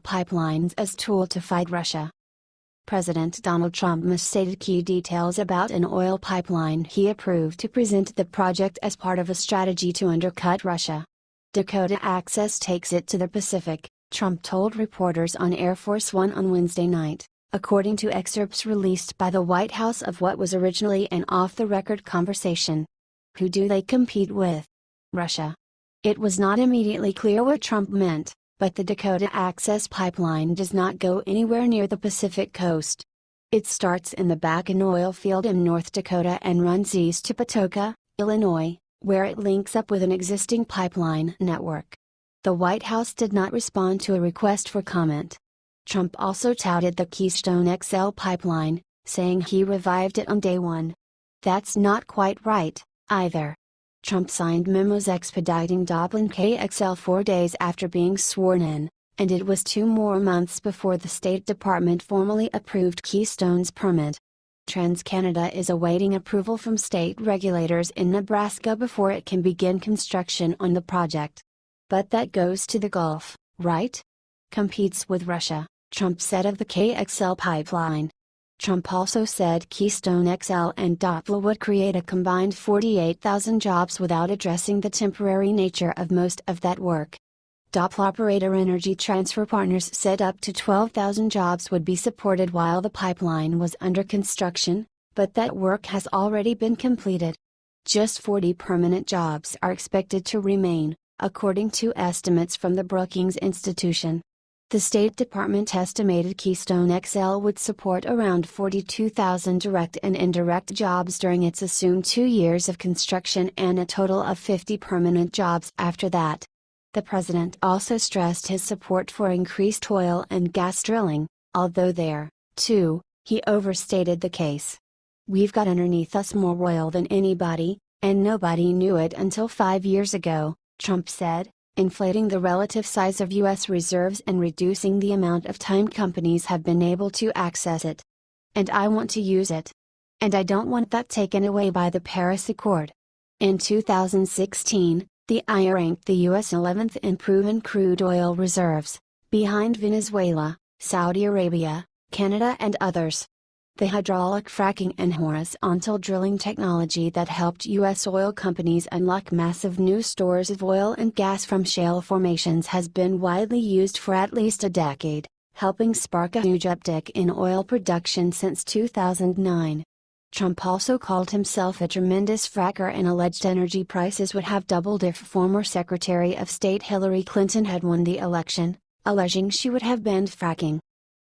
pipelines as tool to fight Russia. President Donald Trump misstated key details about an oil pipeline he approved to present the project as part of a strategy to undercut Russia. Dakota Access takes it to the Pacific, Trump told reporters on Air Force One on Wednesday night, according to excerpts released by the White House of what was originally an off-the-record conversation. Who do they compete with? Russia. It was not immediately clear what Trump meant, but the Dakota Access Pipeline does not go anywhere near the Pacific coast. It starts in the Bakken oil field in North Dakota and runs east to Patoka, Illinois, where it links up with an existing pipeline network. The White House did not respond to a request for comment. Trump also touted the Keystone XL pipeline, saying he revived it on day one. That's not quite right, either. Trump signed memos expediting Dublin KXL 4 days after being sworn in, and it was 2 more months before the State Department formally approved Keystone's permit. TransCanada is awaiting approval from state regulators in Nebraska before it can begin construction on the project. But that goes to the Gulf, right? Competes with Russia, Trump said of the KXL pipeline. Trump also said Keystone XL and DOPLA would create a combined 48,000 jobs without addressing the temporary nature of most of that work. DOPLA operator Energy Transfer Partners said up to 12,000 jobs would be supported while the pipeline was under construction, but that work has already been completed. Just 40 permanent jobs are expected to remain, according to estimates from the Brookings Institution. The State Department estimated Keystone XL would support around 42,000 direct and indirect jobs during its assumed 2 years of construction and a total of 50 permanent jobs after that. The president also stressed his support for increased oil and gas drilling, although there, too, he overstated the case. We've got underneath us more oil than anybody, and nobody knew it until 5 years ago, Trump said, inflating the relative size of U.S. reserves and reducing the amount of time companies have been able to access it. And I want to use it. And I don't want that taken away by the Paris Accord. In 2016, the IA ranked the U.S. 11th in proven crude oil reserves, behind Venezuela, Saudi Arabia, Canada and others. The hydraulic fracking and horizontal drilling technology that helped U.S. oil companies unlock massive new stores of oil and gas from shale formations has been widely used for at least a decade, helping spark a huge uptick in oil production since 2009. Trump also called himself a tremendous fracker and alleged energy prices would have doubled if former Secretary of State Hillary Clinton had won the election, alleging she would have banned fracking.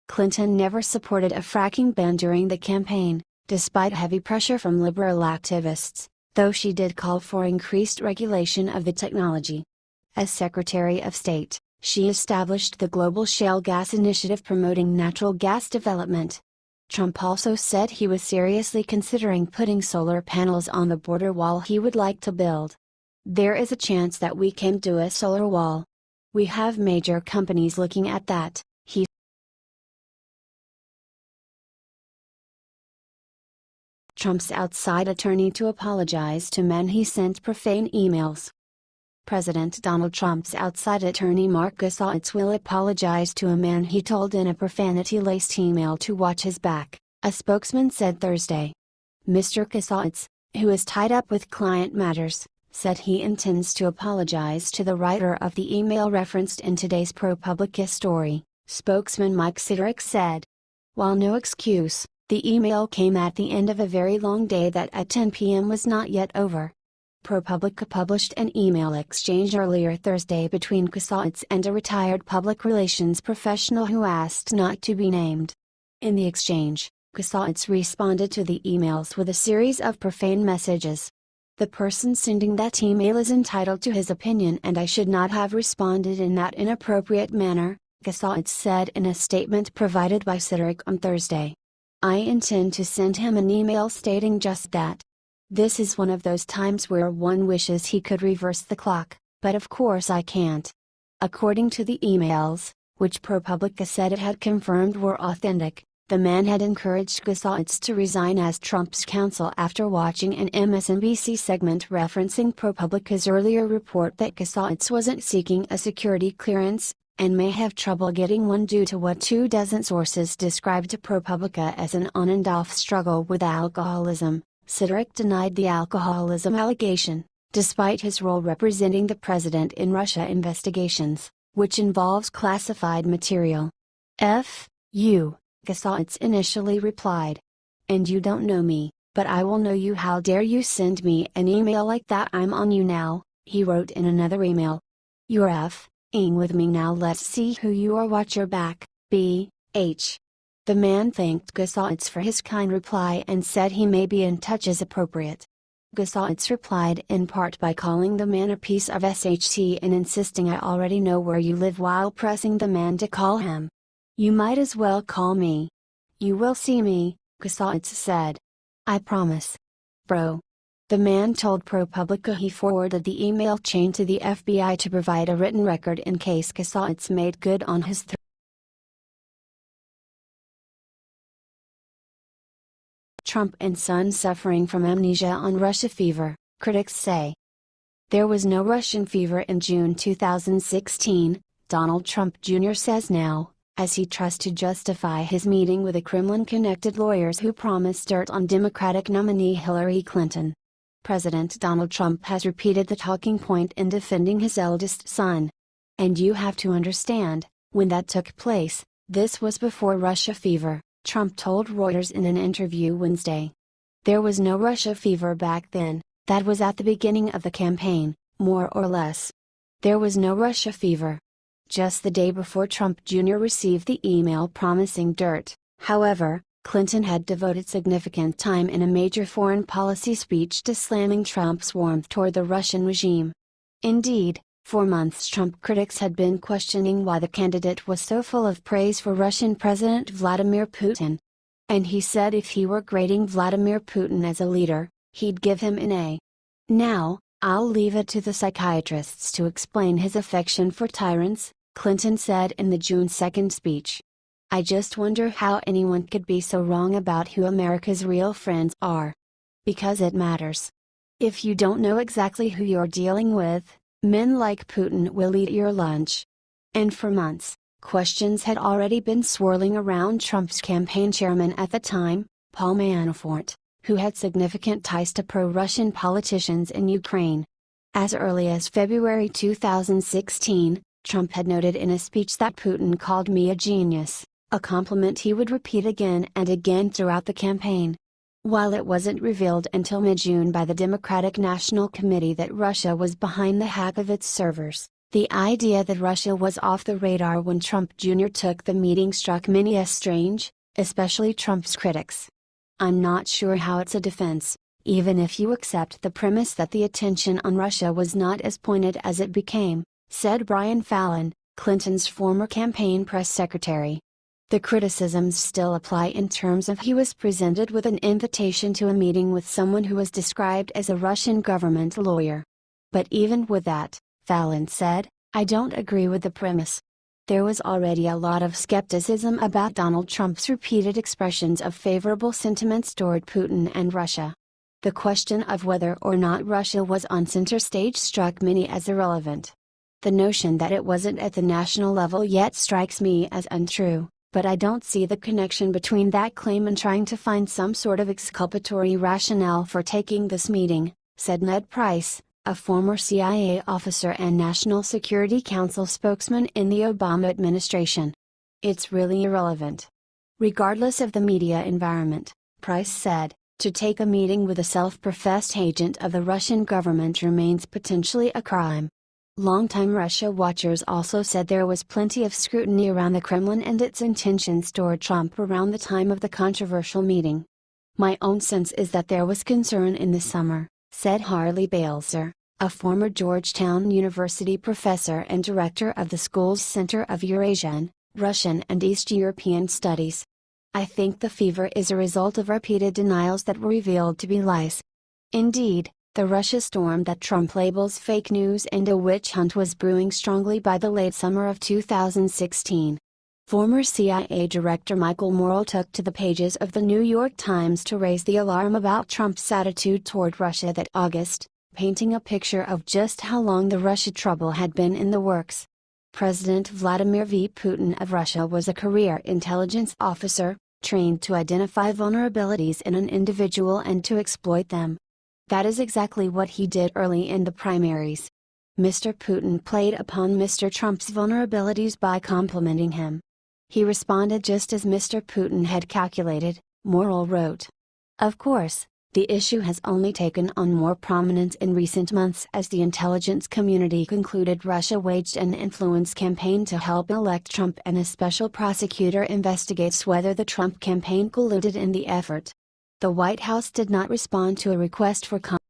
Clinton never supported a fracking ban during the campaign, despite heavy pressure from liberal activists, though she did call for increased regulation of the technology. As Secretary of State, she established the Global Shale Gas Initiative promoting natural gas development. Trump also said he was seriously considering putting solar panels on the border wall he would like to build. There is a chance that we can do a solar wall. We have major companies looking at that, he Trump's outside attorney to apologize to men he sent profane emails. President Donald Trump's outside attorney Mark Gosowitz will apologize to a man he told in a profanity-laced email to watch his back, a spokesman said Thursday. Mr. Gosowitz, who is tied up with client matters, said he intends to apologize to the writer of the email referenced in today's ProPublica story, spokesman Mike Sidorick said. While no excuse, the email came at the end of a very long day that at 10 p.m. was not yet over. ProPublica published an email exchange earlier Thursday between Gosowitz and a retired public relations professional who asked not to be named. In the exchange, Gosowitz responded to the emails with a series of profane messages. The person sending that email is entitled to his opinion and I should not have responded in that inappropriate manner, Gosowitz said in a statement provided by Sidorick on Thursday. I intend to send him an email stating just that. This is one of those times where one wishes he could reverse the clock, but of course I can't. According to the emails, which ProPublica said it had confirmed were authentic, the man had encouraged Gosowitz to resign as Trump's counsel after watching an MSNBC segment referencing ProPublica's earlier report that Gosowitz wasn't seeking a security clearance, and may have trouble getting one due to what 24 sources described to ProPublica as an on-and-off struggle with alcoholism. Sidoric denied the alcoholism allegation, despite his role representing the president in Russia investigations, which involves classified material. F.U. Gassaets initially replied. "And you don't know me, but I will know you. How dare you send me an email like that? I'm on you now," he wrote in another email. "You're F-ing with me now. Let's see who you are. Watch your back, B.H." The man thanked Gassaets for his kind reply and said he may be in touch as appropriate. Gassaets replied in part by calling the man a piece of shit and insisting, "I already know where you live," while pressing the man to call him. "You might as well call me. You will see me," Gassaets said. "I promise. Bro." The man told ProPublica he forwarded the email chain to the FBI to provide a written record in case Gassaets made good on his threat. Trump and son suffering from amnesia on Russia fever, critics say. There was no Russian fever in June 2016, Donald Trump Jr. says now, as he tries to justify his meeting with the Kremlin-connected lawyers who promised dirt on Democratic nominee Hillary Clinton. President Donald Trump has repeated the talking point in defending his eldest son. And you have to understand, when that took place, this was before Russia fever, Trump told Reuters in an interview Wednesday. There was no Russia fever back then, that was at the beginning of the campaign, more or less. There was no Russia fever. Just the day before Trump Jr. received the email promising dirt, however, Clinton had devoted significant time in a major foreign policy speech to slamming Trump's warmth toward the Russian regime. Indeed, for months Trump critics had been questioning why the candidate was so full of praise for Russian President Vladimir Putin. And he said if he were grading Vladimir Putin as a leader, he'd give him an A. Now, "I'll leave it to the psychiatrists to explain his affection for tyrants," Clinton said in the June 2 speech. "I just wonder how anyone could be so wrong about who America's real friends are. Because it matters. If you don't know exactly who you're dealing with, men like Putin will eat your lunch." And for months, questions had already been swirling around Trump's campaign chairman at the time, Paul Manafort, who had significant ties to pro-Russian politicians in Ukraine. As early as February 2016, Trump had noted in a speech that Putin called me a genius, a compliment he would repeat again and again throughout the campaign. While it wasn't revealed until mid-June by the Democratic National Committee that Russia was behind the hack of its servers, the idea that Russia was off the radar when Trump Jr. took the meeting struck many as strange, especially Trump's critics. "I'm not sure how it's a defense, even if you accept the premise that the attention on Russia was not as pointed as it became," said Brian Fallon, Clinton's former campaign press secretary. The criticisms still apply in terms of he was presented with an invitation to a meeting with someone who was described as a Russian government lawyer. But even with that, Fallon said, "I don't agree with the premise." There was already a lot of skepticism about Donald Trump's repeated expressions of favorable sentiments toward Putin and Russia. The question of whether or not Russia was on center stage struck many as irrelevant. The notion that it wasn't at the national level yet strikes me as untrue. But I don't see the connection between that claim and trying to find some sort of exculpatory rationale for taking this meeting, said Ned Price, a former CIA officer and National Security Council spokesman in the Obama administration. "It's really irrelevant. Regardless of the media environment," Price said, "to take a meeting with a self-professed agent of the Russian government remains potentially a crime." Longtime Russia watchers also said there was plenty of scrutiny around the Kremlin and its intentions toward Trump around the time of the controversial meeting. "My own sense is that there was concern in the summer," said Harley Balzer, a former Georgetown University professor and director of the school's Center of Eurasian, Russian and East European Studies. "I think the fever is a result of repeated denials that were revealed to be lies." Indeed, the Russia storm that Trump labels fake news and a witch hunt was brewing strongly by the late summer of 2016. Former CIA Director Michael Morell took to the pages of the New York Times to raise the alarm about Trump's attitude toward Russia that August, painting a picture of just how long the Russia trouble had been in the works. President Vladimir V. Putin of Russia was a career intelligence officer, trained to identify vulnerabilities in an individual and to exploit them. That is exactly what he did early in the primaries. Mr. Putin played upon Mr. Trump's vulnerabilities by complimenting him. He responded just as Mr. Putin had calculated, Morrell wrote. Of course, the issue has only taken on more prominence in recent months as the intelligence community concluded Russia waged an influence campaign to help elect Trump, and a special prosecutor investigates whether the Trump campaign colluded in the effort. The White House did not respond to a request for comment.